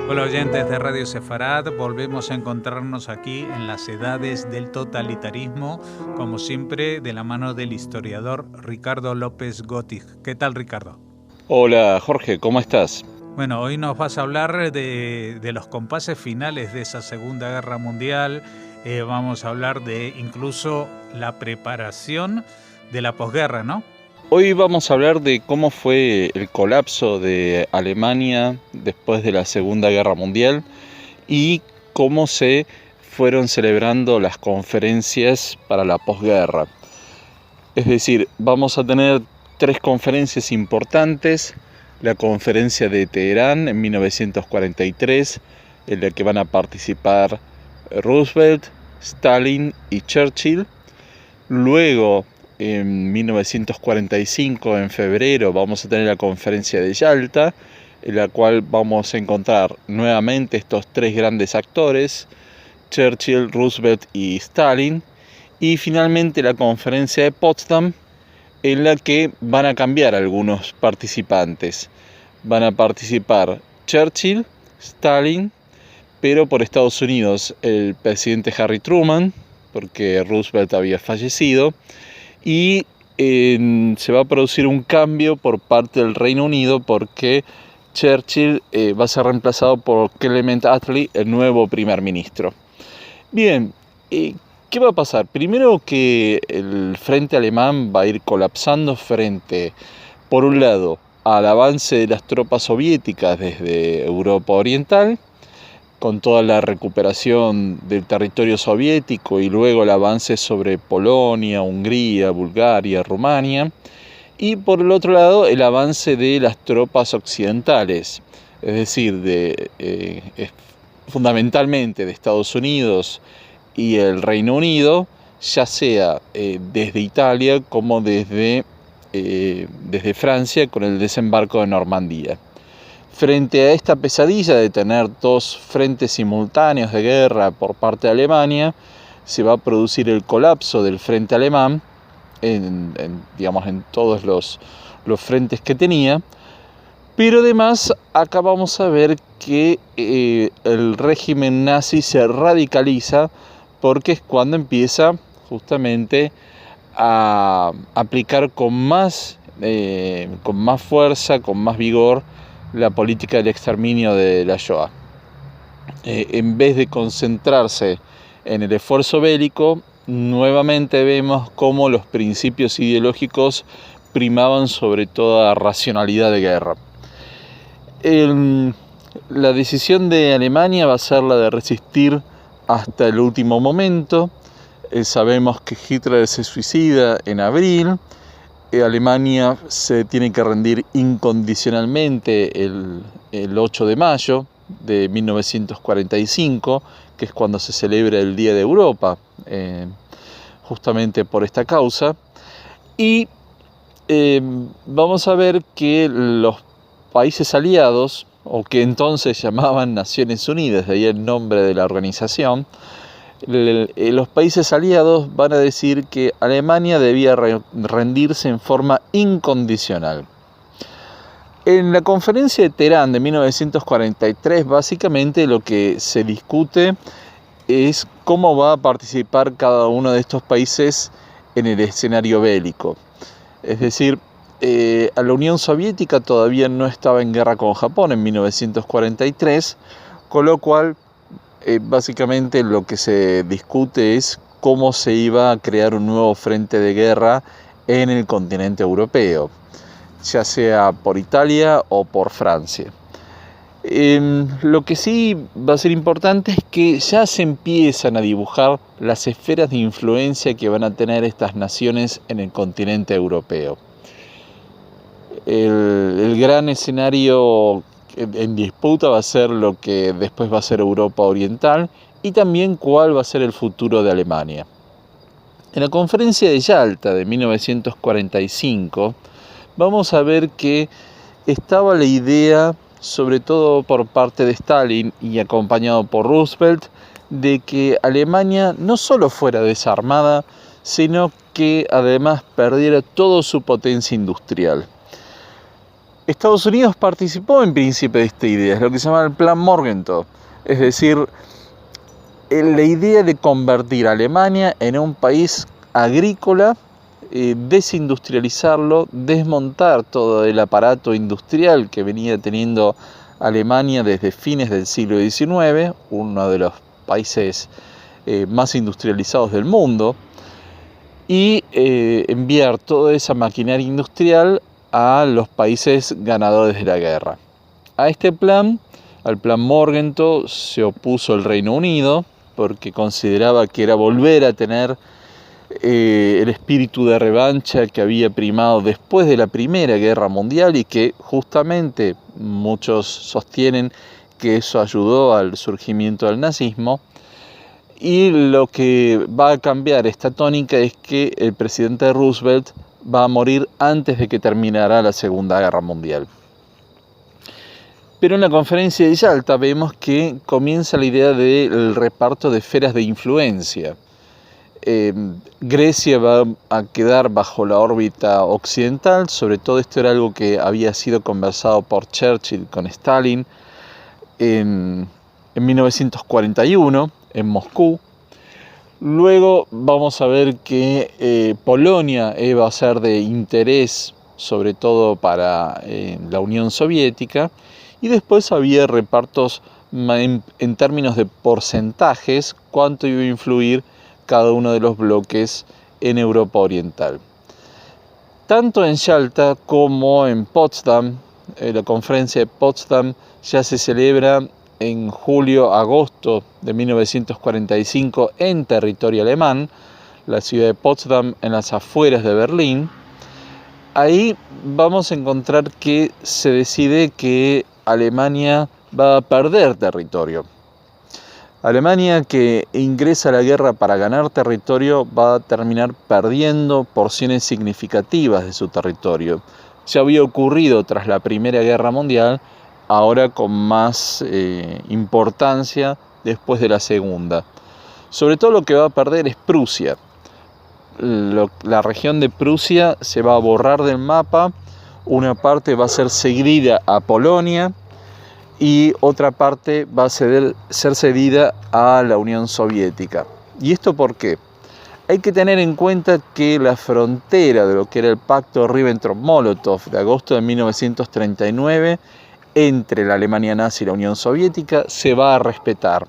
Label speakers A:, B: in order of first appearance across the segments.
A: Hola oyentes de Radio Sefarad, volvemos a encontrarnos aquí en las edades del totalitarismo, como siempre de la mano del historiador Ricardo López Gotig. ¿Qué tal, Ricardo?
B: Hola Jorge, ¿cómo estás?
A: Bueno, hoy nos vas a hablar de los compases finales de esa Segunda Guerra Mundial. Vamos a hablar de incluso la preparación de la posguerra, ¿no?
B: Hoy vamos a hablar de cómo fue el colapso de Alemania después de la Segunda Guerra Mundial y cómo se fueron celebrando las conferencias para la posguerra. Es decir, vamos a tener 3 conferencias importantes. La conferencia de Teherán en 1943, en la que van a participar Roosevelt, Stalin y Churchill. Luego, en 1945, en febrero, vamos a tener la conferencia de Yalta, en la cual vamos a encontrar nuevamente estos 3 grandes actores, Churchill, Roosevelt y Stalin. Y finalmente la conferencia de Potsdam, en la que van a cambiar algunos participantes. Van a participar Churchill, Stalin, pero por Estados Unidos el presidente Harry Truman, porque Roosevelt había fallecido, y se va a producir un cambio por parte del Reino Unido porque Churchill va a ser reemplazado por Clement Attlee, el nuevo primer ministro. Bien, ¿qué va a pasar? Primero que el frente alemán va a ir colapsando frente, por un lado, al avance de las tropas soviéticas desde Europa Oriental, con toda la recuperación del territorio soviético y luego el avance sobre Polonia, Hungría, Bulgaria, Rumania, y por el otro lado el avance de las tropas occidentales, es decir, fundamentalmente de Estados Unidos y el Reino Unido, ya sea desde Italia como desde Francia con el desembarco de Normandía. Frente a esta pesadilla de tener 2 frentes simultáneos de guerra por parte de Alemania, se va a producir el colapso del frente alemán en todos los frentes que tenía. Pero además acá vamos a ver que el régimen nazi se radicaliza, porque es cuando empieza justamente a aplicar con más fuerza, con más vigor, la política del exterminio de la Shoah. En vez de concentrarse en el esfuerzo bélico, nuevamente vemos cómo los principios ideológicos primaban sobre toda racionalidad de guerra. La decisión de Alemania va a ser la de resistir hasta el último momento. Sabemos que Hitler se suicida en abril. Alemania se tiene que rendir incondicionalmente el 8 de mayo de 1945, que es cuando se celebra el Día de Europa, justamente por esta causa. Y vamos a ver que los países aliados, o que entonces llamaban Naciones Unidas, de ahí el nombre de la organización, los países aliados van a decir que Alemania debía rendirse en forma incondicional. En la conferencia de Teherán de 1943, básicamente lo que se discute es cómo va a participar cada uno de estos países en el escenario bélico. Es decir, a la Unión Soviética todavía no estaba en guerra con Japón en 1943, con lo cual básicamente lo que se discute es cómo se iba a crear un nuevo frente de guerra en el continente europeo, ya sea por Italia o por Francia. Lo que sí va a ser importante es que ya se empiezan a dibujar las esferas de influencia que van a tener estas naciones en el continente europeo. El gran escenario en disputa va a ser lo que después va a ser Europa Oriental y también cuál va a ser el futuro de Alemania. En la conferencia de Yalta de 1945 vamos a ver que estaba la idea, sobre todo por parte de Stalin y acompañado por Roosevelt, de que Alemania no solo fuera desarmada, sino que además perdiera toda su potencia industrial. Estados Unidos participó en principio de esta idea, es lo que se llama el Plan Morgenthau, es decir, la idea de convertir a Alemania en un país agrícola, desindustrializarlo, desmontar todo el aparato industrial que venía teniendo Alemania desde fines del siglo XIX, uno de los países más industrializados del mundo, y enviar toda esa maquinaria industrial a los países ganadores de la guerra. A este plan, al Plan Morgenthau, se opuso el Reino Unido porque consideraba que era volver a tener el espíritu de revancha que había primado después de la Primera Guerra Mundial y que justamente muchos sostienen que eso ayudó al surgimiento del nazismo. Y lo que va a cambiar esta tónica es que el presidente Roosevelt va a morir antes de que terminara la Segunda Guerra Mundial. Pero en la conferencia de Yalta vemos que comienza la idea del reparto de esferas de influencia. Grecia va a quedar bajo la órbita occidental, sobre todo esto era algo que había sido conversado por Churchill con Stalin en 1941 en Moscú. Luego vamos a ver que Polonia va a ser de interés sobre todo para la Unión Soviética, y después había repartos en términos de porcentajes, cuánto iba a influir cada uno de los bloques en Europa Oriental. Tanto en Yalta como en Potsdam, la conferencia de Potsdam ya se celebra en julio-agosto de 1945 en territorio alemán, la ciudad de Potsdam en las afueras de Berlín. Ahí vamos a encontrar que se decide que Alemania va a perder territorio. Alemania, que ingresa a la guerra para ganar territorio, va a terminar perdiendo porciones significativas de su territorio. Ya había ocurrido tras la Primera Guerra Mundial, ahora con más importancia después de la Segunda. Sobre todo lo que va a perder es Prusia. La región de Prusia se va a borrar del mapa, una parte va a ser cedida a Polonia y otra parte va a ser cedida a la Unión Soviética. ¿Y esto por qué? Hay que tener en cuenta que la frontera de lo que era el pacto Ribbentrop-Molotov de agosto de 1939 entre la Alemania nazi y la Unión Soviética se va a respetar.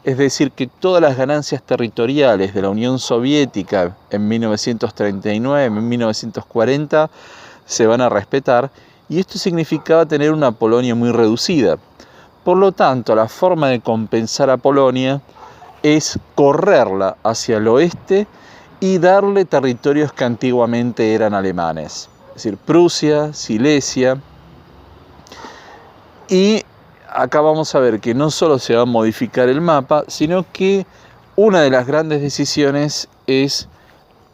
B: Es decir, que todas las ganancias territoriales de la Unión Soviética en 1939, en 1940, se van a respetar, y esto significaba tener una Polonia muy reducida. Por lo tanto, la forma de compensar a Polonia es correrla hacia el oeste y darle territorios que antiguamente eran alemanes, es decir, Prusia, Silesia. Y acá vamos a ver que no solo se va a modificar el mapa, sino que una de las grandes decisiones es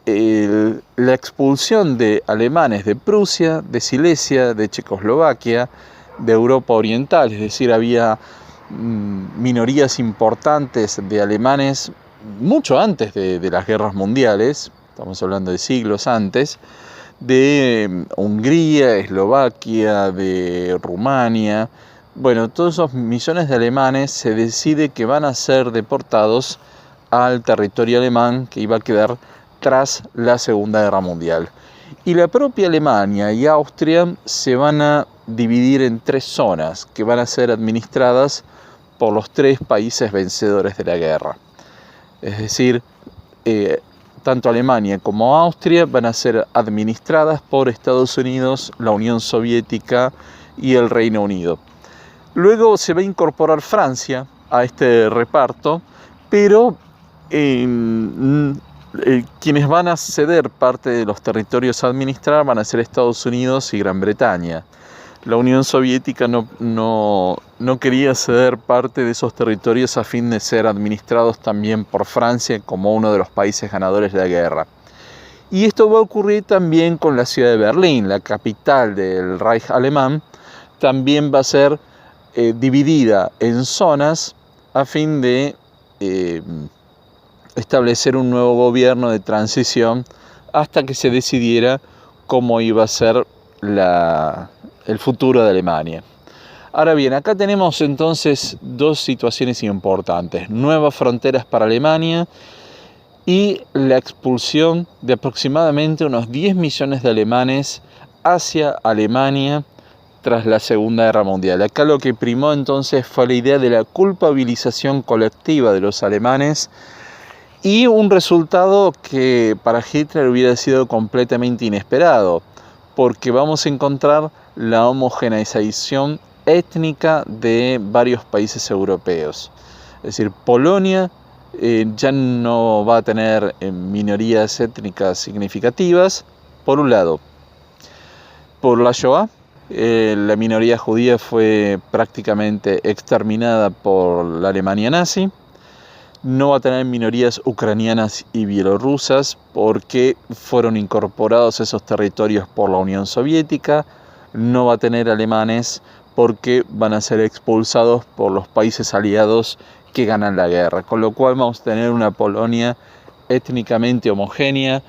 B: la expulsión de alemanes de Prusia, de Silesia, de Checoslovaquia, de Europa Oriental. Es decir, había minorías importantes de alemanes mucho antes de las guerras mundiales, estamos hablando de siglos antes, de Hungría, Eslovaquia, de Rumania. Bueno, todos esos millones de alemanes se decide que van a ser deportados al territorio alemán que iba a quedar tras la Segunda Guerra Mundial. Y la propia Alemania y Austria se van a dividir en tres zonas que van a ser administradas por los tres países vencedores de la guerra. Es decir, tanto Alemania como Austria van a ser administradas por Estados Unidos, la Unión Soviética y el Reino Unido. Luego se va a incorporar Francia a este reparto, pero quienes van a ceder parte de los territorios a administrar van a ser Estados Unidos y Gran Bretaña. La Unión Soviética no quería ceder parte de esos territorios a fin de ser administrados también por Francia como uno de los países ganadores de la guerra. Y esto va a ocurrir también con la ciudad de Berlín, la capital del Reich alemán. También va a ser dividida en zonas a fin de establecer un nuevo gobierno de transición hasta que se decidiera cómo iba a ser la el futuro de Alemania. Ahora bien, acá tenemos entonces dos situaciones importantes: nuevas fronteras para Alemania y la expulsión de aproximadamente unos 10 millones de alemanes hacia Alemania tras la Segunda Guerra Mundial. Acá lo que primó entonces fue la idea de la culpabilización colectiva de los alemanes, y un resultado que para Hitler hubiera sido completamente inesperado, porque vamos a encontrar la homogeneización étnica de varios países europeos. Es decir, Polonia ya no va a tener minorías étnicas significativas, por un lado. Por la Shoah, la minoría judía fue prácticamente exterminada por la Alemania nazi. No va a tener minorías ucranianas y bielorrusas porque fueron incorporados a esos territorios por la Unión Soviética. No va a tener alemanes porque van a ser expulsados por los países aliados que ganan la guerra. Con lo cual vamos a tener una Polonia étnicamente homogénea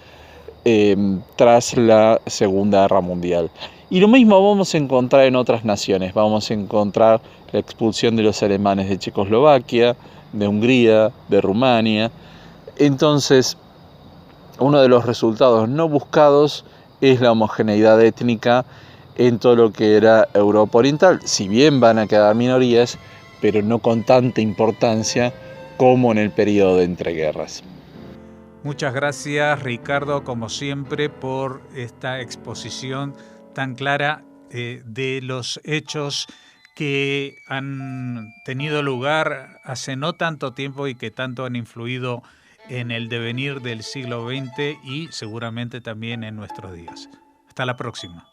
B: tras la Segunda Guerra Mundial. Y lo mismo vamos a encontrar en otras naciones. Vamos a encontrar la expulsión de los alemanes de Checoslovaquia, de Hungría, de Rumania. Entonces, uno de los resultados no buscados es la homogeneidad étnica en todo lo que era Europa Oriental. Si bien van a quedar minorías, pero no con tanta importancia como en el periodo de entreguerras.
A: Muchas gracias, Ricardo, como siempre, por esta exposición tan clara de los hechos que han tenido lugar hace no tanto tiempo y que tanto han influido en el devenir del siglo XX y seguramente también en nuestros días. Hasta la próxima.